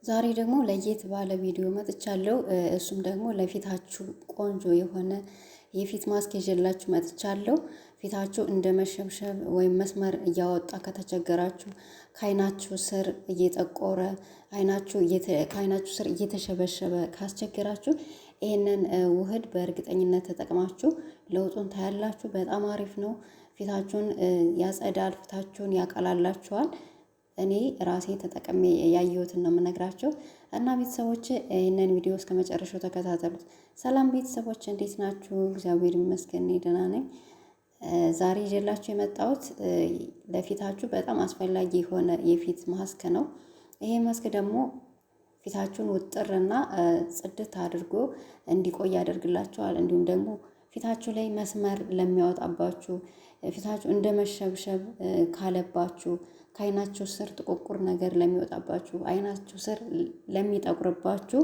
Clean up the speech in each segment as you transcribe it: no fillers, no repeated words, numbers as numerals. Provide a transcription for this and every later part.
ዛሬ ደግሞ ለየት ባለ ቪዲዮ መጥቻለሁ። እሱም ደግሞ ለፊታችሁ ቆንጆ የሆነ የፊት ማስክ ይዤላችሁ መጥቻለሁ። ፊታችሁ እንደ መሸብሸብ ወይም መስመር እያወጣ ከተቸገራችሁ፣ ከአይናችሁ ስር እየጠቆረ ከአይናችሁ ስር እየተሸበሸበ ካስቸገራችሁ ይህንን ውህድ በእርግጠኝነት ተጠቅማችሁ ለውጡን ታያላችሁ። በጣም አሪፍ ነው። ፊታችሁን ያጸዳል፣ ፊታችሁን ያቀላላችኋል። እኔ ራሴ ተጠቅሜ ያየሁትን ነው የምነግራቸው እና ቤተሰቦች ይህንን ቪዲዮ እስከ መጨረሻው ተከታተሉት። ሰላም ቤተሰቦች እንዴት ናችሁ? እግዚአብሔር ይመስገን ደህና ነኝ። ዛሬ ይዤላችሁ የመጣሁት ለፊታችሁ በጣም አስፈላጊ የሆነ የፊት ማስክ ነው። ይሄ ማስክ ደግሞ ፊታችሁን ውጥርና ጽድት አድርጎ እንዲቆይ ያደርግላችኋል። እንዲሁም ደግሞ ፊታችሁ ላይ መስመር ለሚያወጣባችሁ፣ ፊታችሁ እንደ መሸብሸብ ካለባችሁ፣ ከአይናችሁ ስር ጥቁቁር ነገር ለሚወጣባችሁ፣ አይናችሁ ስር ለሚጠቁርባችሁ፣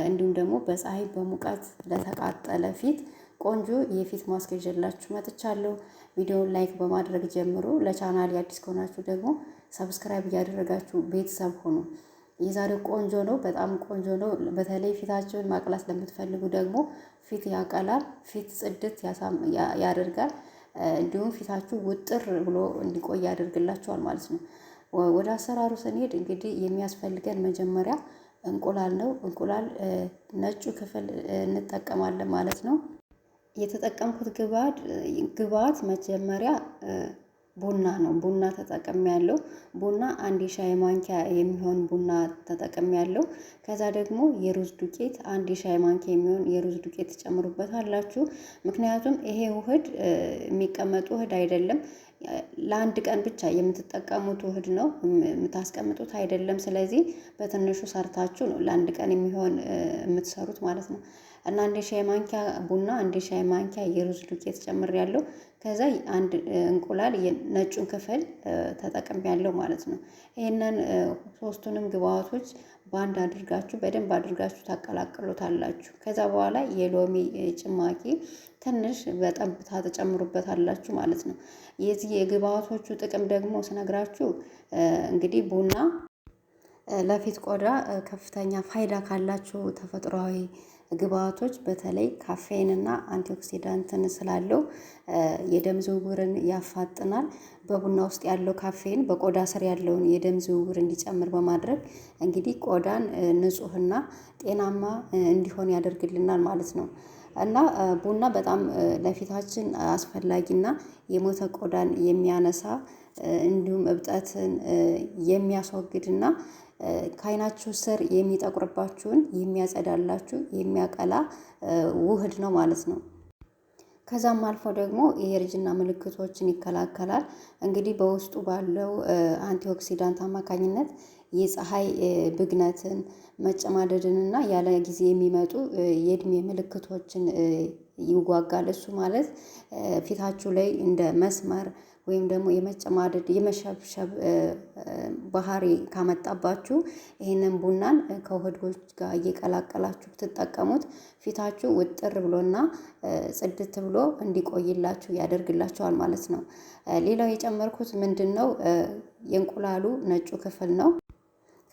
እንዲሁም ደግሞ በፀሐይ በሙቀት ለተቃጠለ ፊት ቆንጆ የፊት ማስክ ይዤላችሁ መጥቻለሁ። ቪዲዮውን ላይክ በማድረግ ጀምሮ ለቻናል አዲስ ከሆናችሁ ደግሞ ሰብስክራይብ እያደረጋችሁ ቤተሰብ ሁኑ። የዛሬው ቆንጆ ነው፣ በጣም ቆንጆ ነው። በተለይ ፊታችሁን ማቅላት ለምትፈልጉ ደግሞ ፊት ያቀላል፣ ፊት ጽድት ያደርጋል። እንዲሁም ፊታችሁ ውጥር ብሎ እንዲቆይ ያደርግላችኋል ማለት ነው። ወደ አሰራሩ ስንሄድ እንግዲህ የሚያስፈልገን መጀመሪያ እንቁላል ነው። እንቁላል ነጩ ክፍል እንጠቀማለን ማለት ነው። የተጠቀምኩት ግብአት መጀመሪያ ቡና ነው። ቡና ተጠቅሜያለሁ። ቡና 1 ሻይ ማንኪያ የሚሆን ቡና ተጠቅሜያለሁ። ከዛ ደግሞ የሩዝ ዱቄት 1 ሻይ ማንኪያ የሚሆን የሩዝ ዱቄት ትጨምሩበታላችሁ። ምክንያቱም ይሄ ውህድ የሚቀመጥ ውህድ አይደለም። ለአንድ ቀን ብቻ የምትጠቀሙት ውህድ ነው፣ የምታስቀምጡት አይደለም። ስለዚህ በትንሹ ሰርታችሁ ነው ለአንድ ቀን የሚሆን የምትሰሩት ማለት ነው። እና 1 ሻይ ማንኪያ ቡና፣ 1 ሻይ ማንኪያ የሩዝ ዱቄት ጨምሬያለሁ። ከዛ አንድ እንቁላል ነጩን ክፍል ተጠቅሜያለሁ ማለት ነው። ይሄንን ሶስቱንም ግብአቶች በአንድ አድርጋችሁ በደንብ አድርጋችሁ ታቀላቅሉታላችሁ። ከዛ በኋላ የሎሚ ጭማቂ ትንሽ በጠብታ ተጨምሩበታላችሁ ማለት ነው። የዚህ የግብአቶቹ ጥቅም ደግሞ ስነግራችሁ እንግዲህ ቡና ለፊት ቆዳ ከፍተኛ ፋይዳ ካላቸው ተፈጥሯዊ ግብአቶች በተለይ ካፌን እና አንቲኦክሲዳንትን ስላለው የደም ዝውውርን ያፋጥናል። በቡና ውስጥ ያለው ካፌን በቆዳ ስር ያለውን የደም ዝውውር እንዲጨምር በማድረግ እንግዲህ ቆዳን ንጹህና ጤናማ እንዲሆን ያደርግልናል ማለት ነው። እና ቡና በጣም ለፊታችን አስፈላጊና የሞተ ቆዳን የሚያነሳ እንዲሁም እብጠትን የሚያስወግድና ከአይናችሁ ስር የሚጠቁርባችሁን የሚያጸዳላችሁ የሚያቀላ ውህድ ነው ማለት ነው። ከዛም አልፎ ደግሞ የእርጅና ምልክቶችን ይከላከላል። እንግዲህ በውስጡ ባለው አንቲኦክሲዳንት አማካኝነት የፀሐይ ብግነትን፣ መጨማደድንና ያለ ጊዜ የሚመጡ የእድሜ ምልክቶችን ይዋጋል። እሱ ማለት ፊታችሁ ላይ እንደ መስመር ወይም ደግሞ የመጨማደድ የመሸብሸብ ባህሪ ካመጣባችሁ ይህንን ቡናን ከውህዶች ጋር እየቀላቀላችሁ ብትጠቀሙት ፊታችሁ ውጥር ብሎና ጽድት ብሎ እንዲቆይላችሁ ያደርግላችኋል ማለት ነው። ሌላው የጨመርኩት ምንድነው? የእንቁላሉ ነጩ ክፍል ነው።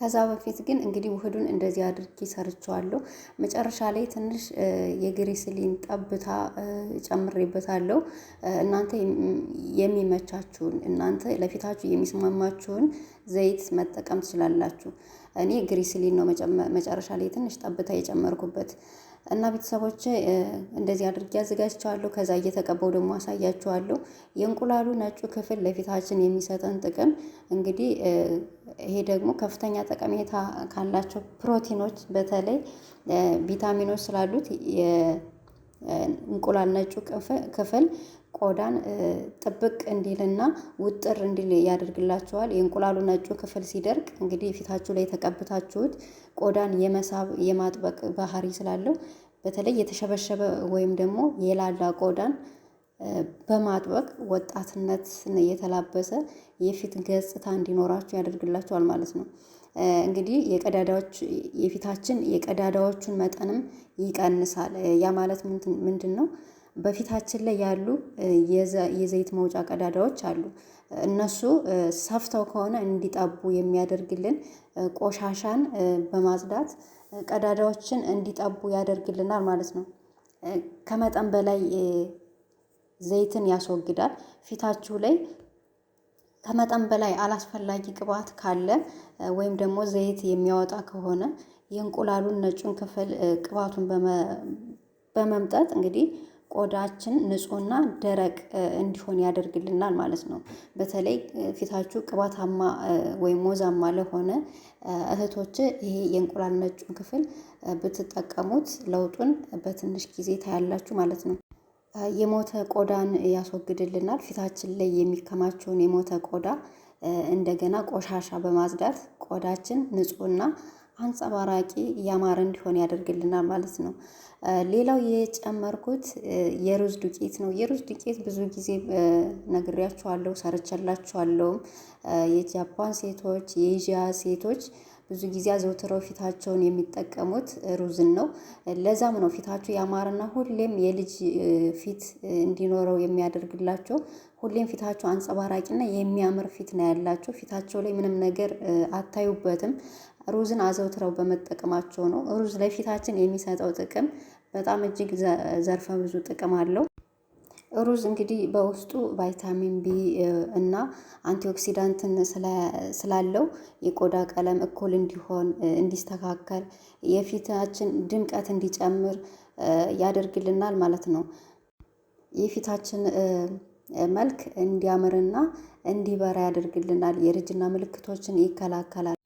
ከዛ በፊት ግን እንግዲህ ውህዱን እንደዚህ አድርጌ ሰርቸዋለሁ። መጨረሻ ላይ ትንሽ የግሪስሊን ጠብታ ጨምሬበታለሁ። እናንተ የሚመቻችሁን እናንተ ለፊታችሁ የሚስማማችሁን ዘይት መጠቀም ትችላላችሁ። እኔ ግሪስሊን ነው መጨረሻ ላይ ትንሽ ጠብታ የጨመርኩበት እና ቤተሰቦቼ እንደዚህ አድርጌ አዘጋጅቸዋለሁ። ከዛ እየተቀባው ደግሞ አሳያችኋለሁ። የእንቁላሉ ነጩ ክፍል ለፊታችን የሚሰጠን ጥቅም እንግዲህ ይሄ ደግሞ ከፍተኛ ጠቀሜታ ካላቸው ፕሮቲኖች በተለይ ቪታሚኖች ስላሉት የእንቁላል ነጩ ክፍል ቆዳን ጥብቅ እንዲልና ውጥር እንዲል ያደርግላችኋል። የእንቁላሉ ነጩ ክፍል ሲደርቅ እንግዲህ ፊታችሁ ላይ ተቀብታችሁት ቆዳን የመሳብ የማጥበቅ ባህሪ ስላለው በተለይ የተሸበሸበ ወይም ደግሞ የላላ ቆዳን በማጥበቅ ወጣትነት የተላበሰ የፊት ገጽታ እንዲኖራችሁ ያደርግላችኋል ማለት ነው። እንግዲህ የፊታችን የቀዳዳዎቹን መጠንም ይቀንሳል። ያ ማለት ምንድን ነው? በፊታችን ላይ ያሉ የዘይት መውጫ ቀዳዳዎች አሉ። እነሱ ሰፍተው ከሆነ እንዲጠቡ የሚያደርግልን ቆሻሻን በማጽዳት ቀዳዳዎችን እንዲጠቡ ያደርግልናል ማለት ነው። ከመጠን በላይ ዘይትን ያስወግዳል። ፊታችሁ ላይ ከመጠን በላይ አላስፈላጊ ቅባት ካለ ወይም ደግሞ ዘይት የሚያወጣ ከሆነ የእንቁላሉን ነጩን ክፍል ቅባቱን በመምጠጥ እንግዲህ ቆዳችን ንጹህና ደረቅ እንዲሆን ያደርግልናል ማለት ነው። በተለይ ፊታችሁ ቅባታማ ወይም ሞዛማ ለሆነ እህቶች ይሄ የእንቁላል ነጩን ክፍል ብትጠቀሙት ለውጡን በትንሽ ጊዜ ታያላችሁ ማለት ነው። የሞተ ቆዳን ያስወግድልናል። ፊታችን ላይ የሚከማቸውን የሞተ ቆዳ እንደገና ቆሻሻ በማጽዳት ቆዳችን ንጹህና አንጸባራቂ ያማረ እንዲሆን ያደርግልናል ማለት ነው። ሌላው የጨመርኩት የሩዝ ዱቄት ነው። የሩዝ ዱቄት ብዙ ጊዜ ነግሬያችኋለሁ፣ ሰርቼላችኋለሁም። የጃፓን ሴቶች፣ የኤዥያ ሴቶች ብዙ ጊዜ አዘውትረው ፊታቸውን የሚጠቀሙት ሩዝን ነው። ለዛም ነው ፊታቸው ያማረና ሁሌም የልጅ ፊት እንዲኖረው የሚያደርግላቸው። ሁሌም ፊታቸው አንጸባራቂና የሚያምር ፊት ነው ያላቸው። ፊታቸው ላይ ምንም ነገር አታዩበትም። ሩዝን አዘውትረው በመጠቀማቸው ነው። ሩዝ ለፊታችን የሚሰጠው ጥቅም በጣም እጅግ ዘርፈ ብዙ ጥቅም አለው። ሩዝ እንግዲህ በውስጡ ቫይታሚን ቢ እና አንቲኦክሲዳንትን ስላለው የቆዳ ቀለም እኩል እንዲሆን፣ እንዲስተካከል፣ የፊታችን ድምቀት እንዲጨምር ያደርግልናል ማለት ነው። የፊታችን መልክ እንዲያምርና እንዲበራ ያደርግልናል። የእርጅና ምልክቶችን ይከላከላል።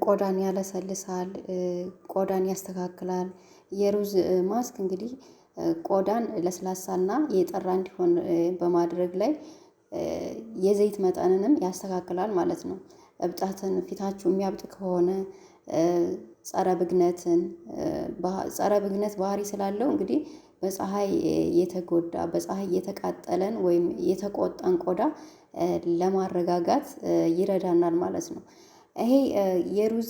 ቆዳን ያለሰልሳል። ቆዳን ያስተካክላል። የሩዝ ማስክ እንግዲህ ቆዳን ለስላሳና የጠራ እንዲሆን በማድረግ ላይ የዘይት መጠንንም ያስተካክላል ማለት ነው። እብጠትን፣ ፊታችሁ የሚያብጥ ከሆነ ጸረ ብግነት ባህሪ ስላለው እንግዲህ በፀሐይ የተጎዳ በፀሐይ የተቃጠለን ወይም የተቆጣን ቆዳ ለማረጋጋት ይረዳናል ማለት ነው። ይሄ የሩዝ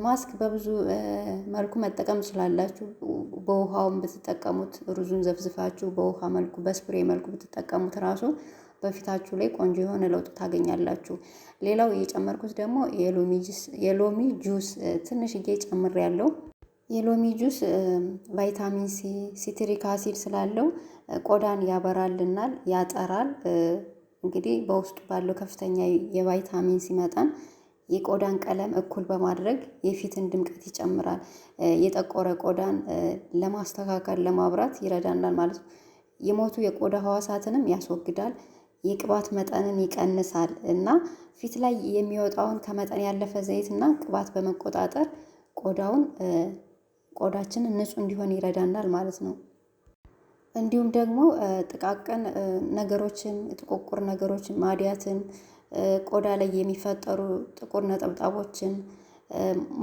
ማስክ በብዙ መልኩ መጠቀም ትችላላችሁ። በውሃውም ብትጠቀሙት፣ ሩዙን ዘፍዝፋችሁ በውሃ መልኩ በስፕሬ መልኩ ብትጠቀሙት ራሱ በፊታችሁ ላይ ቆንጆ የሆነ ለውጥ ታገኛላችሁ። ሌላው የጨመርኩት ደግሞ የሎሚ ጁስ ትንሽዬ ጨምሬያለሁ። የሎሚ ጁስ ቫይታሚን ሲ፣ ሲትሪክ አሲድ ስላለው ቆዳን ያበራልናል፣ ያጠራል። እንግዲህ በውስጡ ባለው ከፍተኛ የቫይታሚን ሲ መጠን የቆዳን ቀለም እኩል በማድረግ የፊትን ድምቀት ይጨምራል። የጠቆረ ቆዳን ለማስተካከል ለማብራት ይረዳናል ማለት ነው። የሞቱ የቆዳ ህዋሳትንም ያስወግዳል። የቅባት መጠንን ይቀንሳል እና ፊት ላይ የሚወጣውን ከመጠን ያለፈ ዘይትና ቅባት በመቆጣጠር ቆዳችንን ንጹህ እንዲሆን ይረዳናል ማለት ነው። እንዲሁም ደግሞ ጥቃቅን ነገሮችን፣ ጥቋቁር ነገሮችን፣ ማዲያትን፣ ቆዳ ላይ የሚፈጠሩ ጥቁር ነጠብጣቦችን፣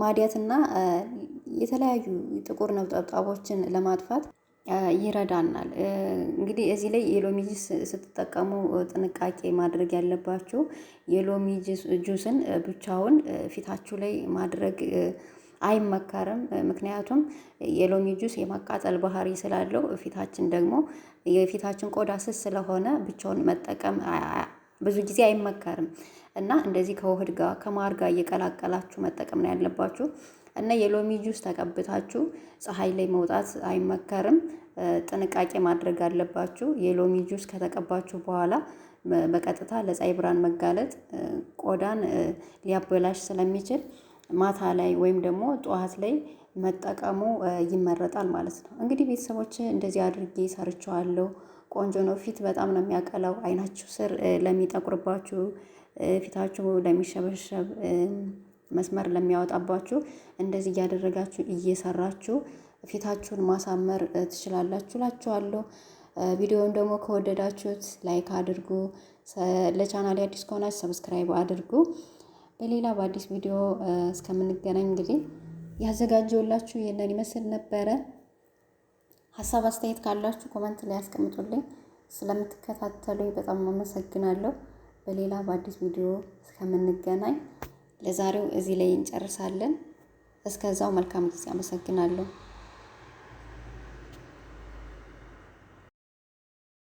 ማዲያትና የተለያዩ ጥቁር ነጠብጣቦችን ለማጥፋት ይረዳናል። እንግዲህ እዚህ ላይ የሎሚ ጁስ ስትጠቀሙ ጥንቃቄ ማድረግ ያለባችሁ የሎሚ ጁስን ብቻውን ፊታችሁ ላይ ማድረግ አይመከርም። ምክንያቱም የሎሚ ጁስ የማቃጠል ባህሪ ስላለው ፊታችን ደግሞ የፊታችን ቆዳ ስስ ስለሆነ ብቻውን መጠቀም ብዙ ጊዜ አይመከርም እና እንደዚህ ከውህድ ጋር ከማር ጋር እየቀላቀላችሁ መጠቀም ነው ያለባችሁ። እና የሎሚ ጁስ ተቀብታችሁ ፀሐይ ላይ መውጣት አይመከርም። ጥንቃቄ ማድረግ አለባችሁ። የሎሚ ጁስ ከተቀባችሁ በኋላ በቀጥታ ለፀሐይ ብርሃን መጋለጥ ቆዳን ሊያበላሽ ስለሚችል ማታ ላይ ወይም ደግሞ ጠዋት ላይ መጠቀሙ ይመረጣል ማለት ነው። እንግዲህ ቤተሰቦች እንደዚህ አድርጌ ሰርቼዋለሁ። ቆንጆ ነው። ፊት በጣም ነው የሚያቀላው። አይናችሁ ስር ለሚጠቁርባችሁ፣ ፊታችሁ ለሚሸበሸብ፣ መስመር ለሚያወጣባችሁ እንደዚህ እያደረጋችሁ እየሰራችሁ ፊታችሁን ማሳመር ትችላላችሁ እላችኋለሁ። ቪዲዮውን ደግሞ ከወደዳችሁት ላይክ አድርጉ። ለቻናሌ አዲስ ከሆናችሁ ሰብስክራይብ አድርጉ። በሌላ በአዲስ ቪዲዮ እስከምንገናኝ እንግዲህ ያዘጋጀውላችሁ ይህንን ይመስል ነበረ። ሀሳብ አስተያየት ካላችሁ ኮመንት ላይ ያስቀምጡልኝ። ስለምትከታተሉኝ በጣም አመሰግናለሁ። በሌላ በአዲስ ቪዲዮ እስከምንገናኝ ለዛሬው እዚህ ላይ እንጨርሳለን። እስከዛው መልካም ጊዜ። አመሰግናለሁ።